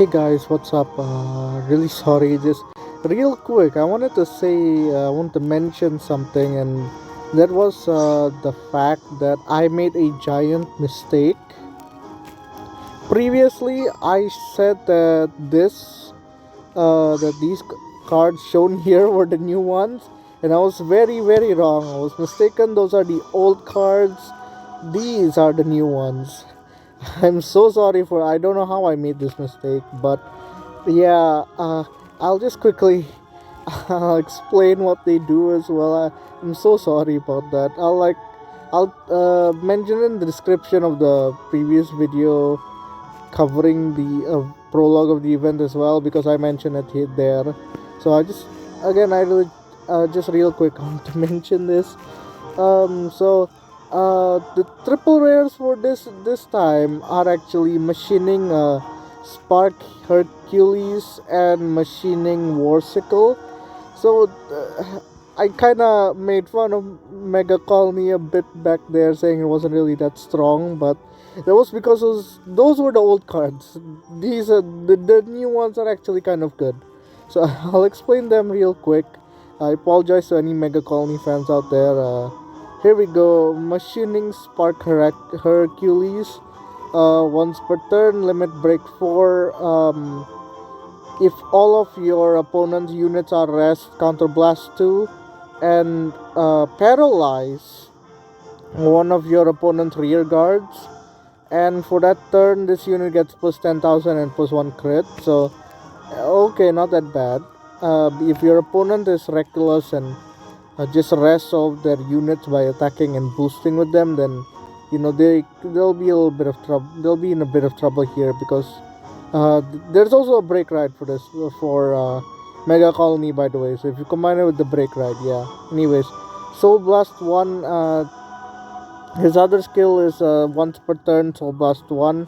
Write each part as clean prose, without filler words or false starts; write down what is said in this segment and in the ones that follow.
Hey guys, what's up? Really sorry, just real quick. I wanted to say, I want to mention something, and that was the fact that I made a giant mistake. Previously, I said that these cards shown here were the new ones, and I was very wrong. I was mistaken. Those are the old cards. These are the new ones. I'm so sorry for. I don't know how I made this mistake, but yeah, I'll just quickly explain what they do as well. I'm so sorry about that. I'll mention in the description of the previous video covering the prologue of the event as well, because I mentioned it there. So I really just real quick I want to mention this. The triple rares for this time are actually machining Spark Hercules and machining Warsicle. So I kind of made fun of Mega Colony a bit back there, saying it wasn't really that strong, but that was because those were the old cards. These are the new ones are actually kind of good. So I'll explain them real quick. I apologize to any Mega Colony fans out there. Here we go. Machining Spark Hercules. Once per turn, limit break 4. If all of your opponent's units are rest, counterblast 2, and paralyze one of your opponent's rear guards. And for that turn, this unit gets plus 10,000 and plus 1 crit. So, okay, not that bad. If your opponent is reckless and just rest of their units by attacking and boosting with them, then they'll be a little bit of trouble. They'll be in a bit of trouble here, because there's also a break ride for this for Mega Colony, by the way. So if you combine it with the break ride, yeah. Anyways, Soul Blast 1. His other skill is once per turn, Soul Blast 1.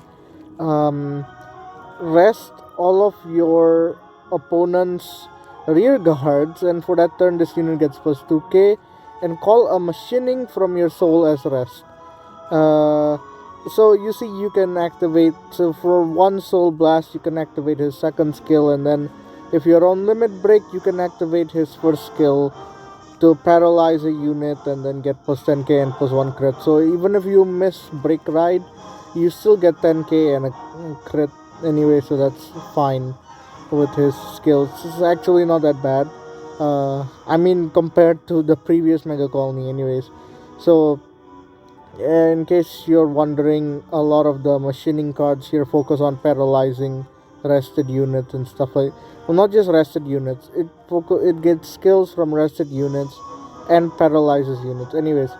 Rest all of your opponent's rear guards, and for that turn, this unit gets plus 2k. And call a machining from your soul as rest. So you see, you can activate. So for one Soul Blast, you can activate his second skill, and then if you're on limit break, you can activate his first skill to paralyze a unit and then get plus 10k and plus 1 crit. So even if you miss break ride, you still get 10k and a crit anyway, so that's fine with his skills. It's actually not that bad. I mean, compared to the previous Mega Colony anyways. So in case you're wondering, a lot of the machining cards here focus on paralyzing rested units and stuff like. Well, not just rested units. It gets skills from rested units and paralyzes units. Anyways,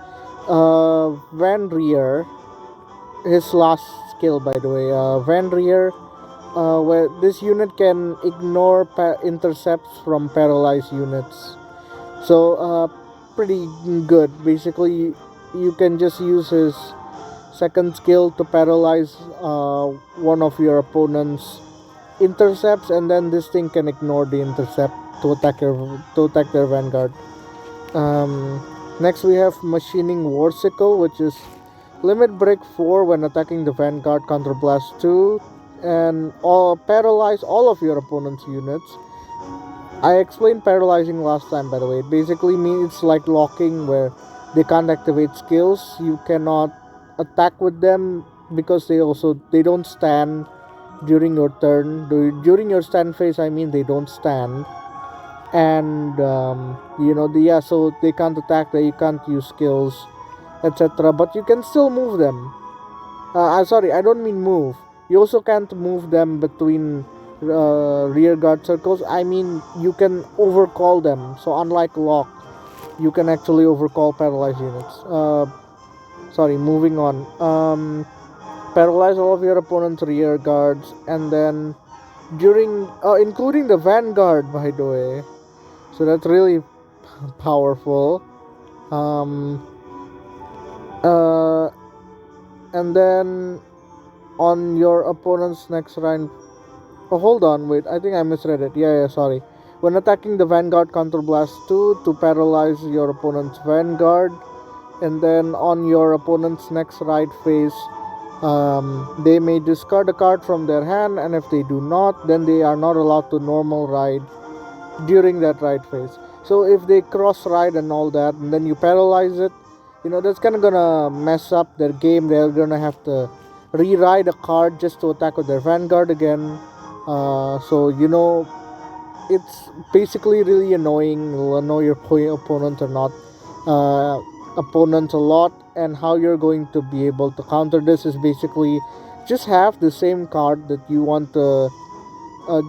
Van Rear, his last skill, by the way. Van Rear, where this unit can ignore intercepts from paralyzed units. So pretty good. Basically, you can just use his second skill to paralyze one of your opponent's intercepts, and then this thing can ignore the intercept to attack their vanguard. Next we have machining Warsicle, which is limit break 4 when attacking the vanguard, counterblast 2, and paralyze all of your opponent's units. I explained paralyzing last time, by the way. It basically means it's like locking, where they can't activate skills. You cannot attack with them because they don't stand during your turn. During your stand phase, I mean, they don't stand. And so they can't attack, you can't use skills, etc. But you can still move them. Sorry, I don't mean move. You also can't move them between rear guard circles. I mean, you can overcall them. So unlike lock, you can actually overcall paralyzed units. Sorry, moving on. Paralyze all of your opponent's rear guards, and then including the vanguard, by the way. So that's really powerful. And then on your opponent's next round. Oh, hold on, wait. I think I misread it. Yeah, sorry. When attacking the vanguard, counterblast 2 to paralyze your opponent's vanguard. And then on your opponent's next ride phase, They may discard a card from their hand, and if they do not, then they are not allowed to normal ride during that ride phase. So if they cross ride and all that, and then you paralyze it, that's kind of gonna mess up their game. They're gonna have to re-ride a card just to attack with their Vanguard again. So it's basically really annoying. It'll annoy your opponent or not. Opponent a lot, and how you're going to be able to counter this is basically just have the same card that you want to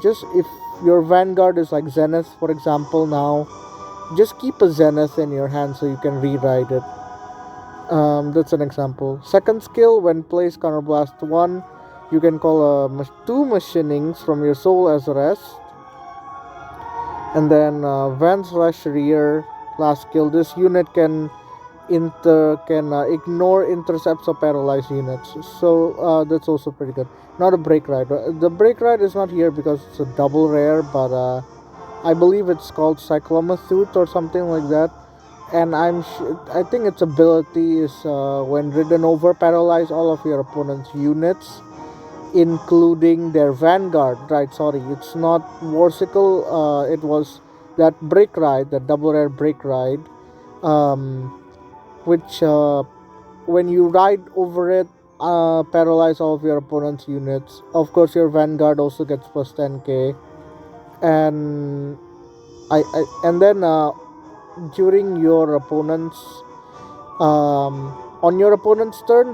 just if your Vanguard is like Zenith, for example, now just keep a Zenith in your hand so you can rewrite it. That's an example. Second skill, when placed counterblast 1, you can call two machinings from your soul as a rest. And then Van slash rear, last skill. This unit can ignore intercepts or paralyzed units. So that's also pretty good. Not a break ride. The break ride is not here because it's a double rare, but I believe it's called Cyclomathute or something like that. And I think its ability is when ridden over, paralyze all of your opponent's units, including their Vanguard. Right? Sorry, it's not Warsicle. It was that break ride, that double rare break ride, which when you ride over it, paralyze all of your opponent's units. Of course, your Vanguard also gets plus 10k, and and then during your opponent's on your opponent's turn,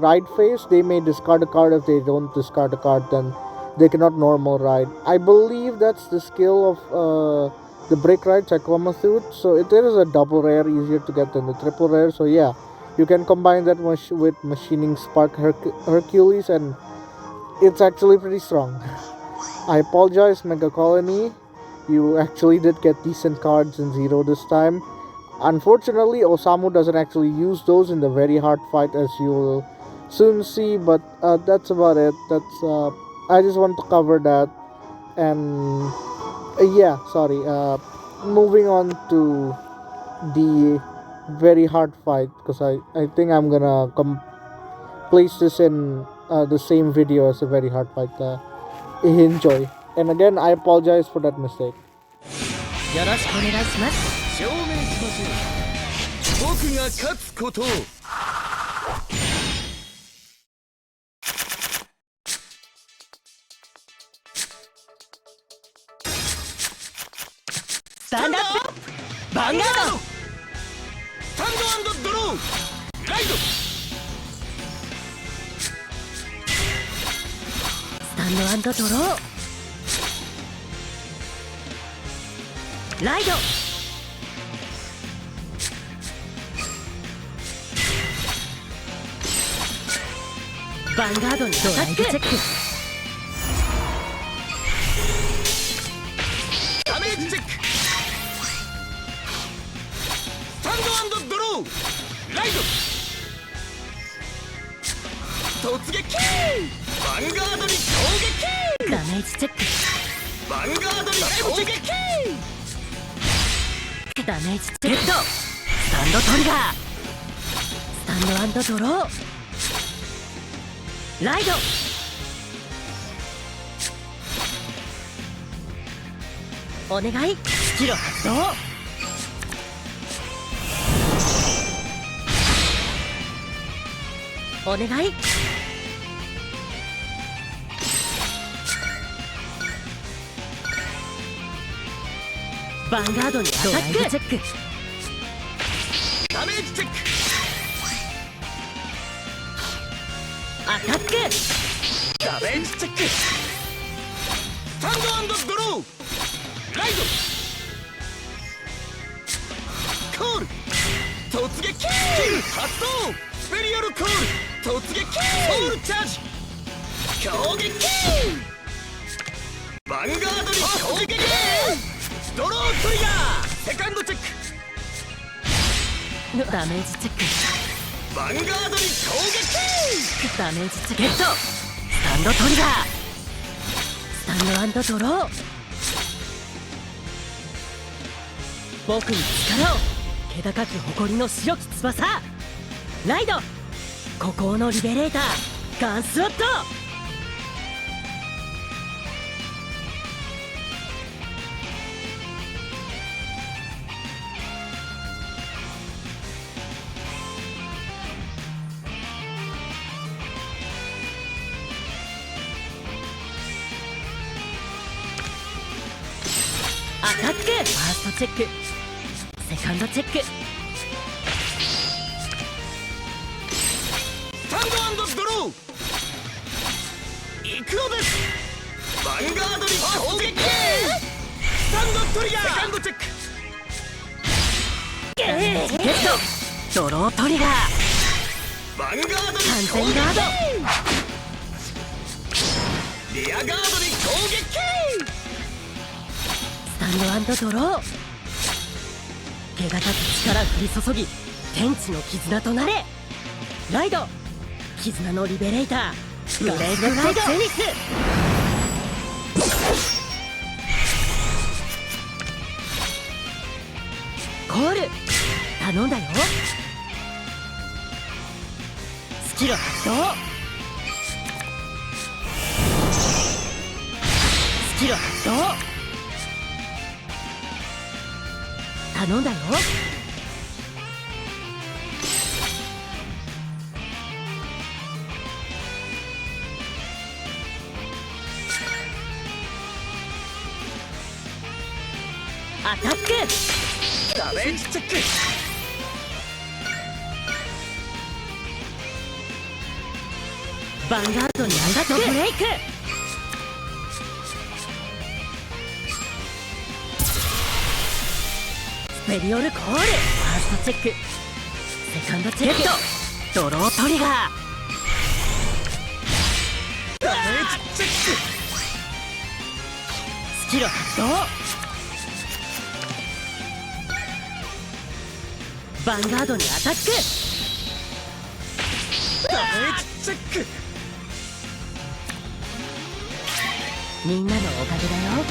ride phase, they may discard a card. If they don't discard a card, then they cannot normal ride. I believe that's the skill of the break ride, Cyclomathute. So it is a double rare, easier to get than the triple rare. So yeah, you can combine that with machining Spark Hercules, and it's actually pretty strong. I apologize, Mega Colony. You actually did get decent cards in Zero this time. Unfortunately, Osamu doesn't actually use those in the very hard fight, as you will soon see. But that's about it. I just want to cover that. And yeah, sorry. Moving on to the very hard fight, because I think I'm gonna place this in the same video as a very hard fight. Enjoy. And again, I apologize for that mistake. よろしくお願いします。証明しましょう。僕が勝つことを。スタンドアップ。ヴァンガード。スタンド&ドロー。ライド。スタンド&ドロー。ライド。ヴァンガードにドライブチェック。ダメージチェック。スタンド&ドロー。ライド。突撃。ヴァンガードに攻撃。ダメージチェック。ヴァンガードに攻撃。ダメージチェック。スタンドトリガー。スタンド&ドロー。ライド。お願い。スキル発動。お願い。ヴァンガードにアタック。チェック。ダメージチェック。アタック。ダメージチェック。スタンド&ドロー。ライド。コール。突撃。キル発動。スペリアルコール。突撃。ソウルチャージ。攻撃。ヴァンガードに攻撃。ドロートリガー。セカンドチェック。ダメージチェック。ヴァンガードに攻撃。ダメージチェック。ゲット。スタンドトリガー。スタンド&ドロー。僕に力を。気高き誇りの白き翼。ライド。孤高のリベレーターガンスワット。アタック。ファーストチェック、セカンドチェック。スタンド&ドロー。行くのです。ヴァンガードに攻撃。スタンドトリガー。セカンドチェック。ヘッドドロートリガー。ヴァンガードに完攻撃。全ガード。リアガードに攻撃。スタンド&ドロー。手堅く力降り注ぎ、天地の絆となれ。ライド、絆のリベレーターブレイクライド。ゼニス。コール頼んだよ。スキル発動。スキル発動。頼んだよ。アタック。ダメージチェック。ヴァンガードにアンダーブレイク。スペリオルコール。ファーストチェック、セカンドチェック。ドロートリガー。ダメージチェック。スキル発動。ヴァンガードにアタック。ダメージチェック。みんなのおかげだよ。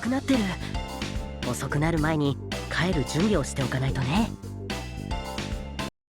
くなってる。遅くなる前に帰る準備をしておかないとね。